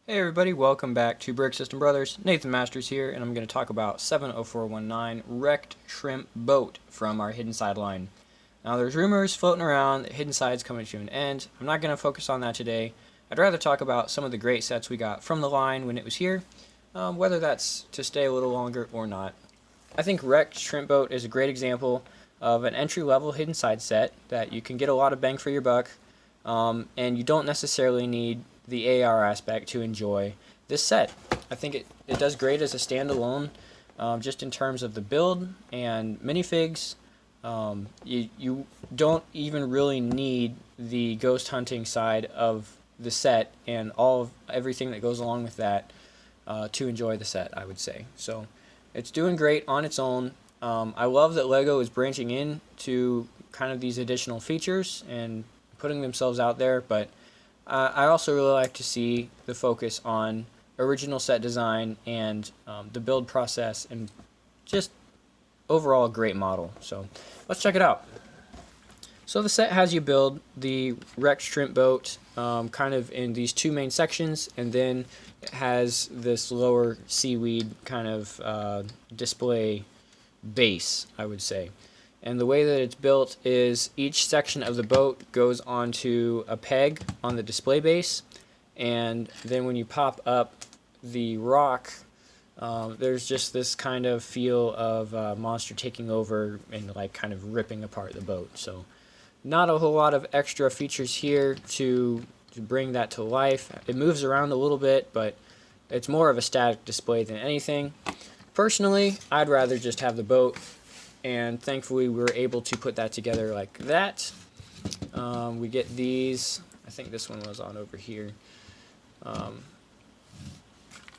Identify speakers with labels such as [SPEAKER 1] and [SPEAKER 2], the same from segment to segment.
[SPEAKER 1] Hey everybody, welcome back to Brick System Brothers. Nathan Masters here, and I'm going to talk about 70419 Wrecked Shrimp Boat from our Hidden Side line. Now there's rumors floating around that Hidden Side's coming to an end. I'm not going to focus on that today. I'd rather talk about some of the great sets we got from the line when it was here, whether that's to stay a little longer or not. I think Wrecked Shrimp Boat is a great example of an entry-level Hidden Side set that you can get a lot of bang for your buck, and you don't necessarily need the AR aspect to enjoy this set. I think it does great as a standalone, just in terms of the build and minifigs. You don't even really need the ghost hunting side of the set and everything that goes along with that to enjoy the set, I would say. So it's doing great on its own. I love that LEGO is branching in to kind of these additional features and putting themselves out there, but I also really like to see the focus on original set design and the build process and just overall a great model. So let's check it out. So the set has you build the wrecked shrimp boat kind of in these two main sections, and then it has this lower seaweed kind of display base, I would say. And the way that it's built is each section of the boat goes onto a peg on the display base, and then when you pop up the rock, there's just this kind of feel of monster taking over and like kind of ripping apart the boat. So not a whole lot of extra features here to bring that to life. It moves around a little bit, but it's more of a static display than anything. Personally, I'd rather just have the boat, and thankfully we were able to put that together like that. We get these, I think this one was on over here.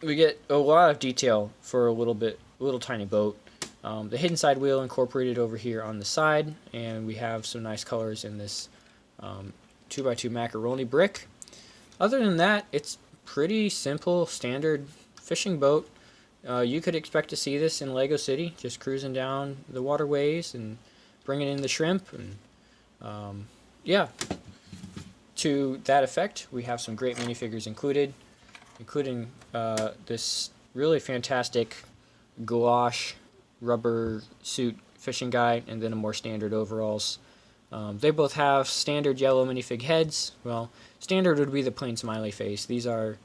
[SPEAKER 1] We get a lot of detail for a little tiny boat. The hidden side wheel incorporated over here on the side, and we have some nice colors in this 2x2 macaroni brick. Other than that, it's pretty simple, standard fishing boat. You could expect to see this in Lego City, just cruising down the waterways and bringing in the shrimp. And yeah, to that effect, we have some great minifigures included, including this really fantastic gouache rubber suit fishing guy, and then a more standard overalls. They both have standard yellow minifig heads. Well, standard would be the plain smiley face. These are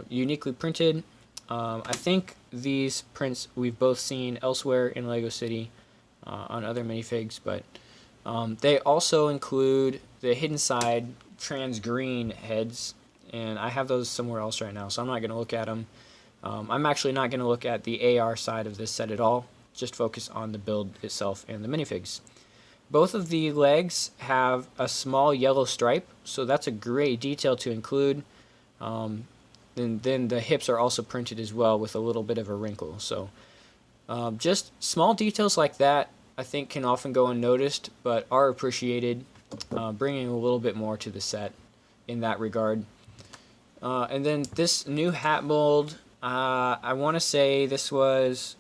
[SPEAKER 1] uniquely printed. I think these prints we've both seen elsewhere in Lego City on other minifigs, but they also include the hidden side trans green heads, and I have those somewhere else right now, so I'm not going to look at them. I'm actually not going to look at the AR side of this set at all, just focus on the build itself and the minifigs. Both of the legs have a small yellow stripe, so that's a great detail to include. And then the hips are also printed as well with a little bit of a wrinkle. So just small details like that I think can often go unnoticed, but are appreciated, bringing a little bit more to the set in that regard. And then this new hat mold, I want to say this was,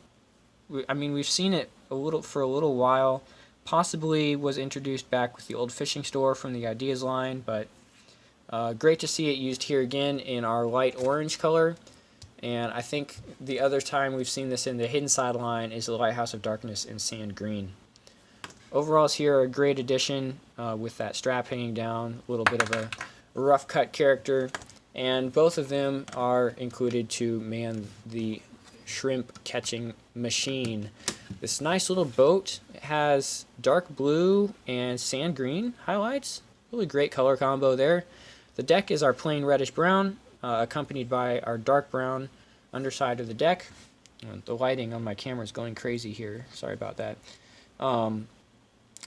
[SPEAKER 1] I mean, we've seen it for a little while. Possibly was introduced back with the old fishing store from the Ideas line, but great to see it used here again in our light orange color. And I think the other time we've seen this in the Hidden Side line is the Lighthouse of Darkness in sand green. Overalls here are a great addition with that strap hanging down, a little bit of a rough cut character, and both of them are included to man the shrimp catching machine. This nice little boat has dark blue and sand green highlights. Really great color combo there. The deck is our plain reddish brown, accompanied by our dark brown underside of the deck. The lighting on my camera is going crazy here. Sorry about that.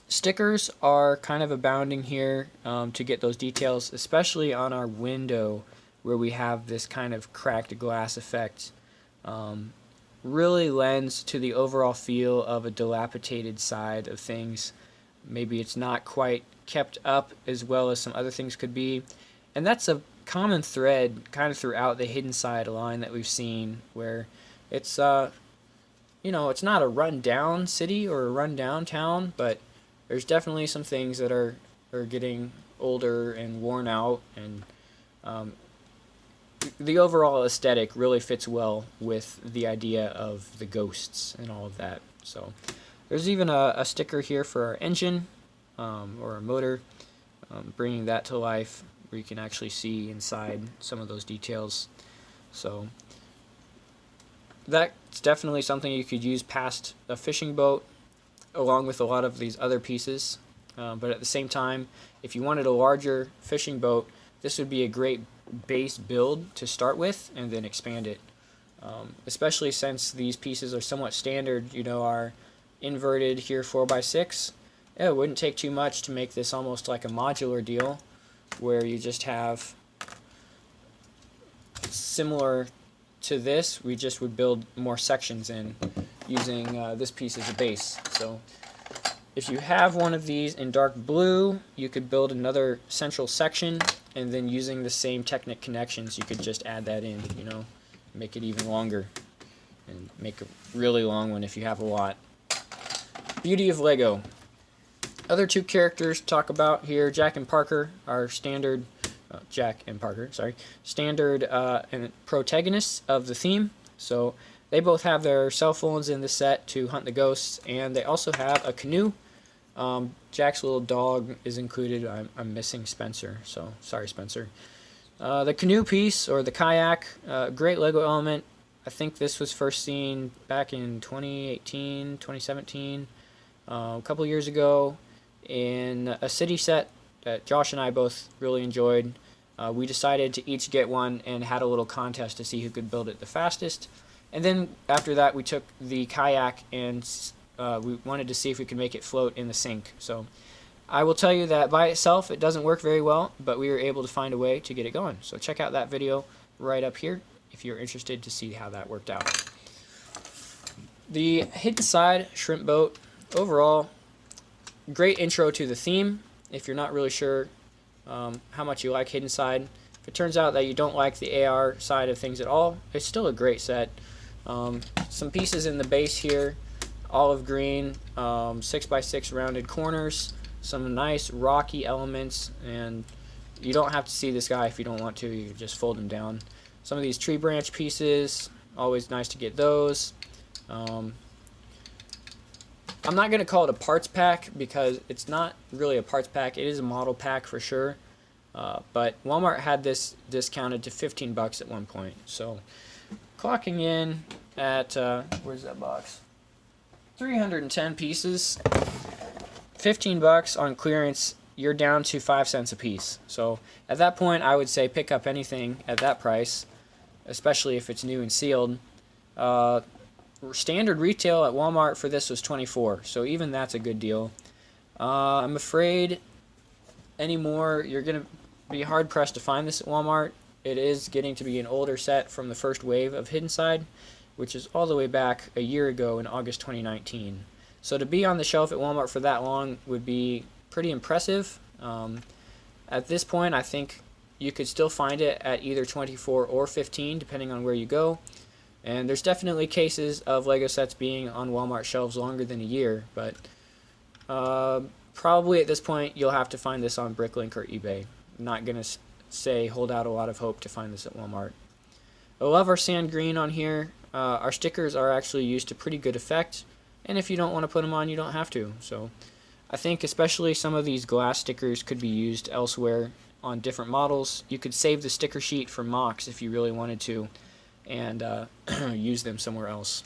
[SPEAKER 1] Stickers are kind of abounding here to get those details, especially on our window where we have this kind of cracked glass effect. Really lends to the overall feel of a dilapidated side of things. Maybe it's not quite kept up as well as some other things could be. And that's a common thread kind of throughout the Hidden Side line that we've seen, where it's it's not a run-down city or a run-down town, but there's definitely some things that are getting older and worn out, and the overall aesthetic really fits well with the idea of the ghosts and all of that. So there's even a sticker here for our engine or our motor, bringing that to life, where you can actually see inside some of those details. So that's definitely something you could use past a fishing boat, along with a lot of these other pieces. But at the same time, if you wanted a larger fishing boat, this would be a great base build to start with and then expand it. Especially since these pieces are somewhat standard, you know, are inverted here 4x6. It wouldn't take too much to make this almost like a modular deal, where you just have similar to this, we just would build more sections in using this piece as a base. So if you have one of these in dark blue, you could build another central section, and then using the same Technic connections, you could just add that in, you know, make it even longer, and make a really long one if you have a lot. Beauty of Lego. Other two characters to talk about here, Jack and Parker, are standard, standard and protagonists of the theme. So they both have their cell phones in the set to hunt the ghosts, and they also have a canoe. Jack's little dog is included. I'm missing Spencer, so sorry, Spencer. The canoe piece, or the kayak, great Lego element. I think this was first seen back in 2018, 2017, a couple years ago, in a city set that Josh and I both really enjoyed. We decided to each get one and had a little contest to see who could build it the fastest. And then after that, we took the kayak and we wanted to see if we could make it float in the sink. So I will tell you that by itself it doesn't work very well, but we were able to find a way to get it going. So check out that video right up here if you're interested to see how that worked out. The Hidden Side shrimp boat, overall, great intro to the theme if you're not really sure how much you like Hidden Side. If it turns out that you don't like the AR side of things at all, it's still a great set. Some pieces in the base here, olive green, 6x6 rounded corners, some nice rocky elements, and you don't have to see this guy if you don't want to, you can just fold him down. Some of these tree branch pieces, always nice to get those. I'm not going to call it a parts pack because it's not really a parts pack. It is a model pack for sure. But Walmart had this discounted to 15 bucks at one point. So clocking in at, where's that box? 310 pieces, 15 bucks on clearance. You're down to 5 cents a piece. So at that point, I would say pick up anything at that price, especially if it's new and sealed. Standard retail at Walmart for this was $24, so even that's a good deal. I'm afraid anymore you're going to be hard pressed to find this at Walmart. It is getting to be an older set from the first wave of Hidden Side, which is all the way back a year ago in August 2019. So to be on the shelf at Walmart for that long would be pretty impressive. At this point, I think you could still find it at either 24 or 15, depending on where you go. And there's definitely cases of Lego sets being on Walmart shelves longer than a year, but probably at this point you'll have to find this on Bricklink or eBay. I'm not going to say hold out a lot of hope to find this at Walmart. I love our sand green on here. Our stickers are actually used to pretty good effect, and if you don't want to put them on, you don't have to. So I think especially some of these glass stickers could be used elsewhere on different models. You could save the sticker sheet for mocks if you really wanted to, and use them somewhere else.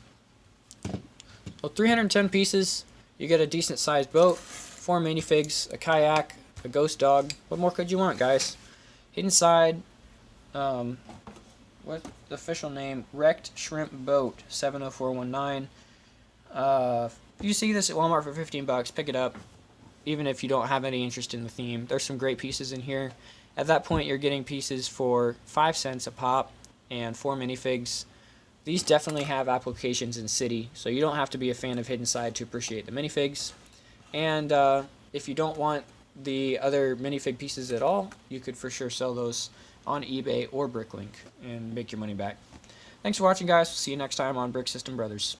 [SPEAKER 1] Well, 310 pieces, you get a decent sized boat, 4 minifigs, a kayak, a ghost dog. What more could you want, guys? Hidden Side, what's the official name? Wrecked Shrimp Boat 70419. If you see this at Walmart for 15 bucks, pick it up, even if you don't have any interest in the theme. There's some great pieces in here. At that point, you're getting pieces for 5 cents a pop and 4 minifigs. These definitely have applications in City, so you don't have to be a fan of Hidden Side to appreciate the minifigs. And if you don't want the other minifig pieces at all, you could for sure sell those on eBay or Bricklink and make your money back. Thanks for watching, guys. We'll see you next time on Brick System Brothers.